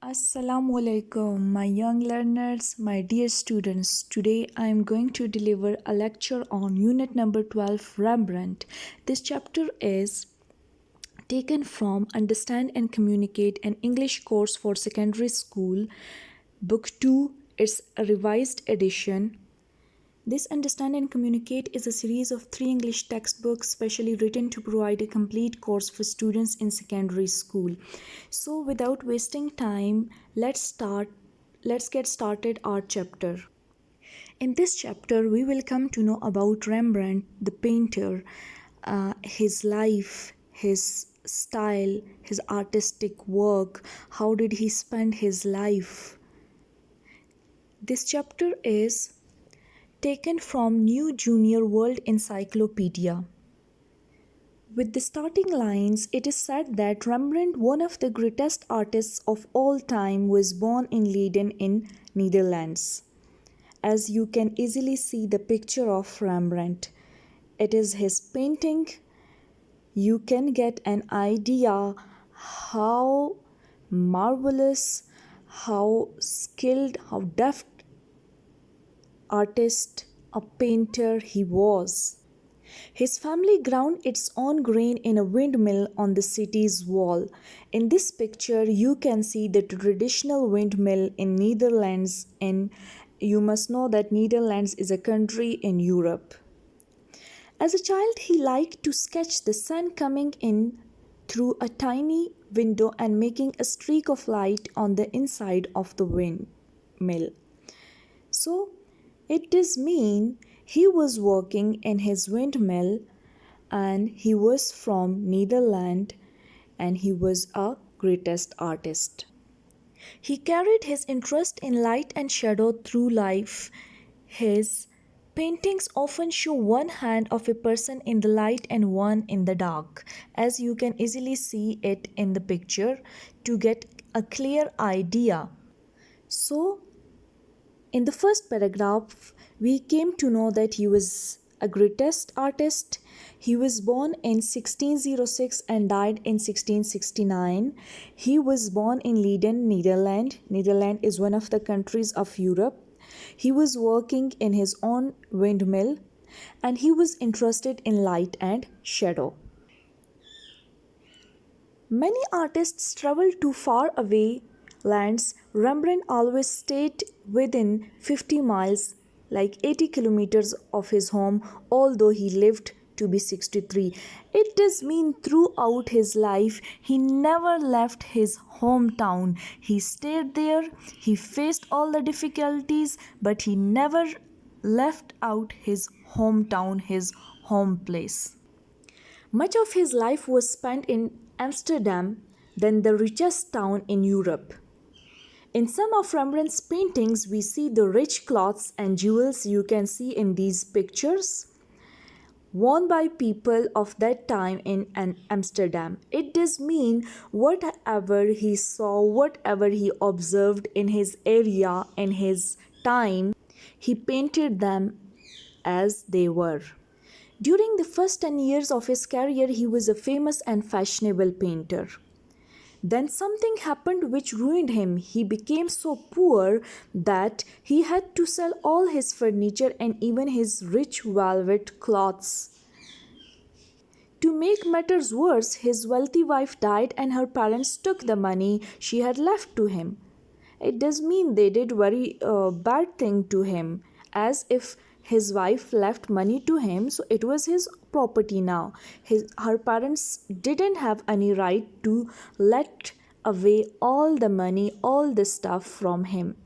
Assalamu alaikum, my young learners, my dear students. Today I am going to deliver a lecture on unit number 12 Rembrandt. This chapter is taken from Understand and Communicate, an English course for secondary school, book 2. It's a revised edition. This Understand and Communicate is a series of 3 English textbooks specially written to provide a complete course for students in secondary school. So without wasting time, let's get started our chapter. In this chapter, we will come to know about Rembrandt, the painter, his life, his style, his artistic work, how did he spend his life. This chapter is taken from New Junior World Encyclopedia. With the starting lines, it is said that Rembrandt, one of the greatest artists of all time, was born in Leiden in Netherlands. As you can easily see the picture of Rembrandt, it is his painting. You can get an idea how marvelous, how skilled, how deft artist, a painter he was. His family ground its own grain in a windmill on the city's wall. In this picture, you can see the traditional windmill in Netherlands, and you must know that Netherlands is a country in Europe. As a child, he liked to sketch the sun coming in through a tiny window and making a streak of light on the inside of the windmill. So, it does mean he was working in his windmill and he was from Netherlands and he was a greatest artist. He carried his interest in light and shadow through life. His paintings often show one hand of a person in the light and one in the dark, as you can easily see it in the picture to get a clear idea. So, in the first paragraph, we came to know that he was a greatest artist. He was born in 1606 and died in 1669. He was born in Leiden, Netherlands. Netherlands is one of the countries of Europe. He was working in his own windmill and he was interested in light and shadow. Many artists travel to far away lands. Rembrandt always stayed within 50 miles, like 80 kilometers of his home, although he lived to be 63. It does mean throughout his life, he never left his hometown. He stayed there, he faced all the difficulties, but he never left out his hometown, his home place. Much of his life was spent in Amsterdam, then the richest town in Europe. In some of Rembrandt's paintings, we see the rich cloths and jewels you can see in these pictures, worn by people of that time in Amsterdam. It does mean whatever he saw, whatever he observed in his area, in his time, he painted them as they were. During the first 10 years of his career, he was a famous and fashionable painter. Then something happened which ruined him. He became so poor that he had to sell all his furniture and even his rich velvet cloths. To make matters worse, his wealthy wife died and her parents took the money she had left to him. It does mean they did very bad thing to him, as if his wife left money to him, so it was his property now. Her parents didn't have any right to let away all the money, all the stuff from him.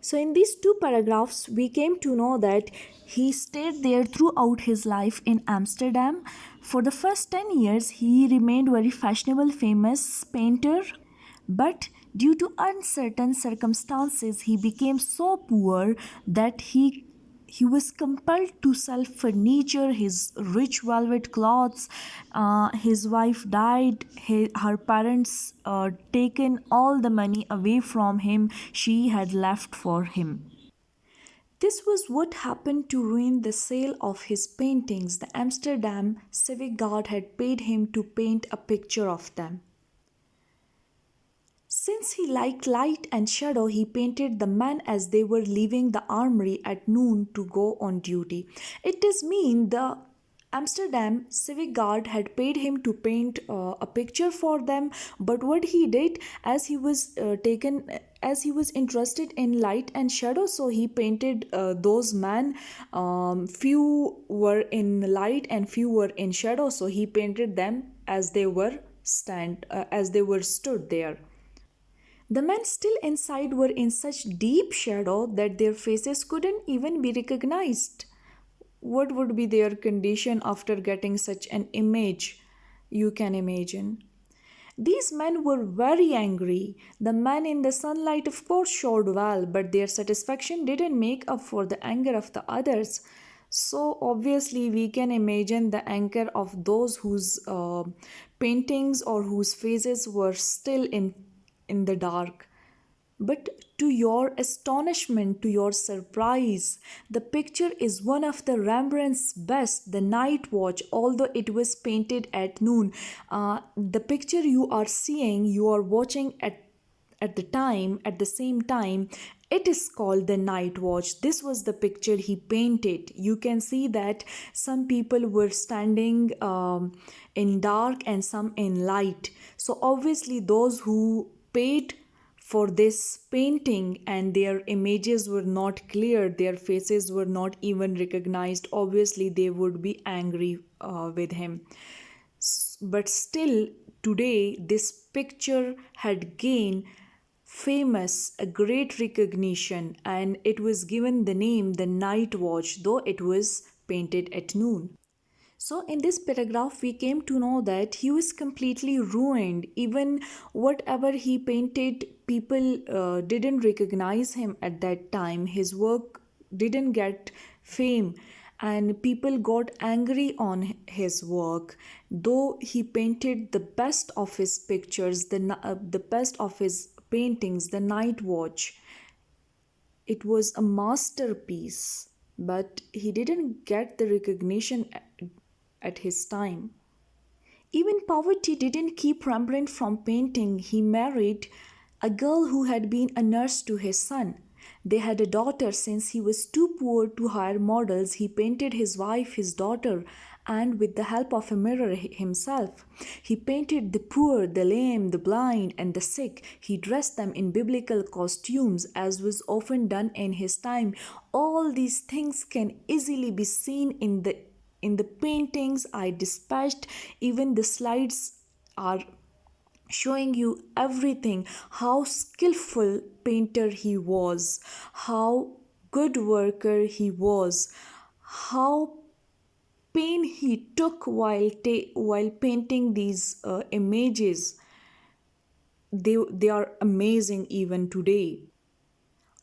So in these two paragraphs, we came to know that he stayed there throughout his life in Amsterdam. For the first 10 years, he remained very fashionable, famous painter. But due to uncertain circumstances, he became so poor that he was compelled to sell furniture, his rich velvet clothes. His wife died. Her parents taken all the money away from him she had left for him. This was what happened to ruin the sale of his paintings. The Amsterdam Civic Guard had paid him to paint a picture of them. Since he liked light and shadow, he painted the men as they were leaving the armory at noon to go on duty. It does mean the Amsterdam civic guard had paid him to paint a picture for them, but what he did, as he was interested in light and shadow, so he painted those men. Few were in light and few were in shadow, so he painted them as they were stood there. The men still inside were in such deep shadow that their faces couldn't even be recognized. What would be their condition after getting such an image? You can imagine. These men were very angry. The men in the sunlight, of course, showed well, but their satisfaction didn't make up for the anger of the others. So, obviously, we can imagine the anger of those whose paintings or whose faces were still in the dark. But to your astonishment, to your surprise, the picture is one of the Rembrandt's best, The Night Watch, although it was painted at noon. The picture you are seeing, you are watching at the same time, it is called The Night Watch. This was the picture he painted. You can see that some people were standing in dark and some in light. So obviously those who paid for this painting and their images were not clear, their faces were not even recognized, obviously they would be angry with him. But still, today, this picture had gained famous, a great recognition, and it was given the name The Night Watch, though it was painted at noon. So, in this paragraph, we came to know that he was completely ruined. Even whatever he painted, people didn't recognize him at that time. His work didn't get fame, and people got angry on his work. Though he painted the best of his pictures, the best of his paintings, The Night Watch, it was a masterpiece, but he didn't get the recognition at his time. Even poverty didn't keep Rembrandt from painting. He married a girl who had been a nurse to his son. They had a daughter. Since he was too poor to hire models, he painted his wife, his daughter, and with the help of a mirror himself. He painted the poor, the lame, the blind, and the sick. He dressed them in biblical costumes, as was often done in his time. All these things can easily be seen in the paintings I dispatched. Even the slides are showing you everything, how skillful painter he was, how good worker he was, how pain he took while painting these images. They are amazing even today.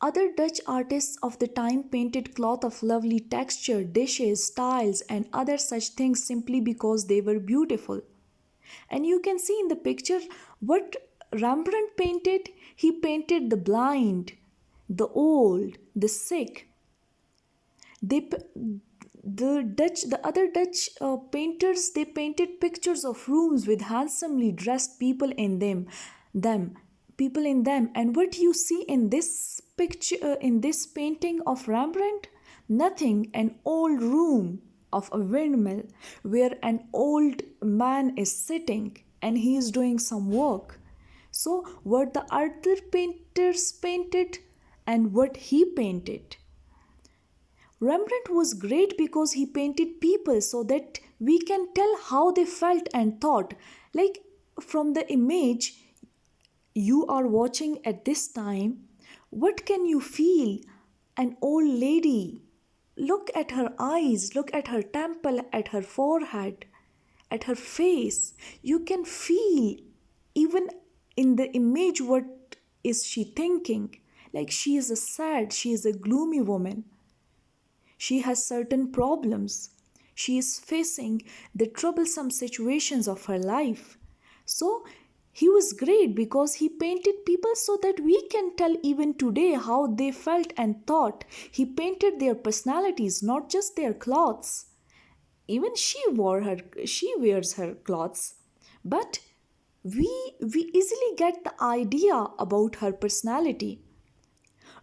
Other Dutch artists of the time painted cloth of lovely texture, dishes, tiles, and other such things simply because they were beautiful. And you can see in the picture what Rembrandt painted. He painted the blind, the old, the sick. They, the other Dutch painters, they painted pictures of rooms with handsomely dressed people in them, people in them. And what you see in this picture, in this painting of Rembrandt, nothing. An old room of a windmill where an old man is sitting and he is doing some work. So, what the other painters painted and what he painted. Rembrandt was great because he painted people so that we can tell how they felt and thought. Like from the image you are watching at this time, what can you feel? An old lady. Look at her eyes, look at her temple, at her forehead, at her face. You can feel even in the image what is she thinking. Like she is a sad, she is a gloomy woman. She has certain problems. She is facing the troublesome situations of her life. So he was great because he painted people so that we can tell even today how they felt and thought. He painted their personalities, not just their clothes. Even she wears her clothes, but we easily get the idea about her personality.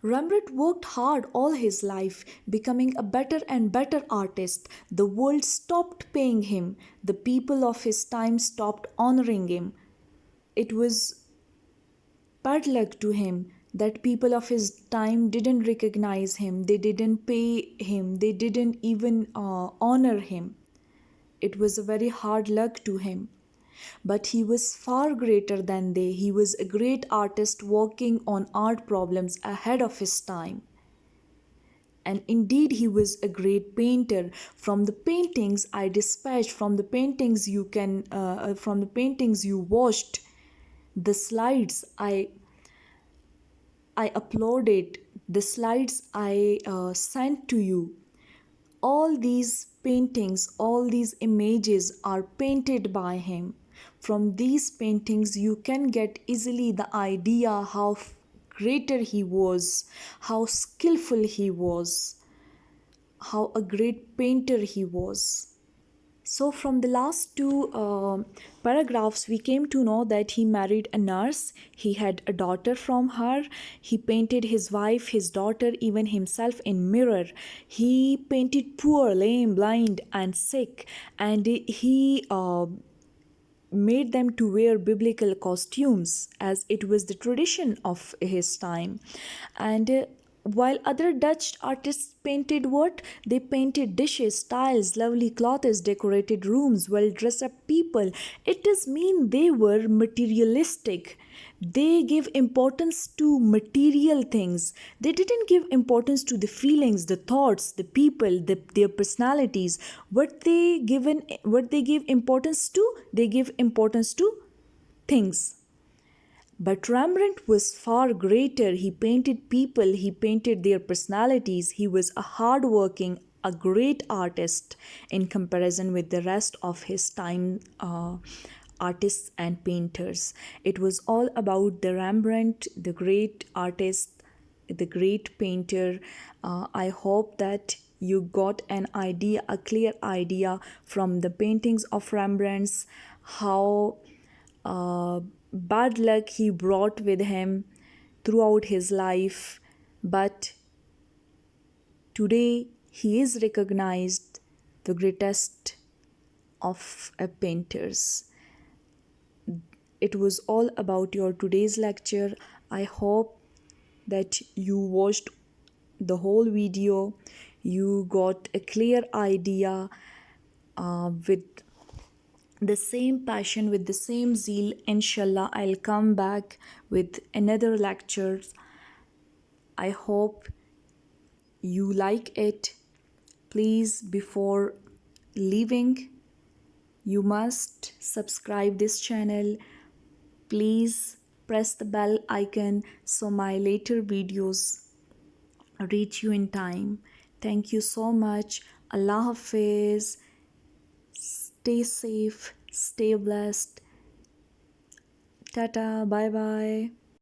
Rembrandt worked hard all his life, becoming a better and better artist. The world stopped paying him. The people of his time stopped honoring him. It was bad luck to him that people of his time didn't recognize him, they didn't pay him, they didn't even honor him. It was a very hard luck to him. But he was far greater than they. He was a great artist working on art problems ahead of his time. And indeed, he was a great painter. From the paintings I dispatched, from the paintings you watched, the slides I uploaded, the slides I sent to you, all these paintings, all these images are painted by him. From these paintings, you can get easily the idea how greater he was, how skillful he was, how a great painter he was. So, from the last two paragraphs, we came to know that he married a nurse. He had a daughter from her. He painted his wife, his daughter, even himself in mirror. He painted poor, lame, blind, and sick, and he made them to wear biblical costumes as it was the tradition of his time. And while other Dutch artists painted what? They painted dishes, tiles, lovely clothes, decorated rooms, well dressed up people. It does mean they were materialistic. They give importance to material things. They didn't give importance to the feelings, the thoughts, the people, their personalities. What they give importance to? They give importance to things. But Rembrandt was far greater. He painted people, he painted their personalities. He was a hardworking, a great artist in comparison with the rest of his time artists and painters. It was all about the Rembrandt, the great artist, the great painter. I hope that you got an idea, a clear idea from the paintings of Rembrandt's, how bad luck he brought with him throughout his life. But today he is recognized the greatest of painters. It was all about your today's lecture. I hope that you watched the whole video, you got a clear idea with the same passion, with the same zeal. Inshallah, I'll come back with another lecture. I hope you like it. Please, before leaving, you must subscribe this channel. Please press the bell icon so my later videos reach you in time. Thank you so much. Allah Hafiz. Stay safe, stay blessed. Tata, bye bye.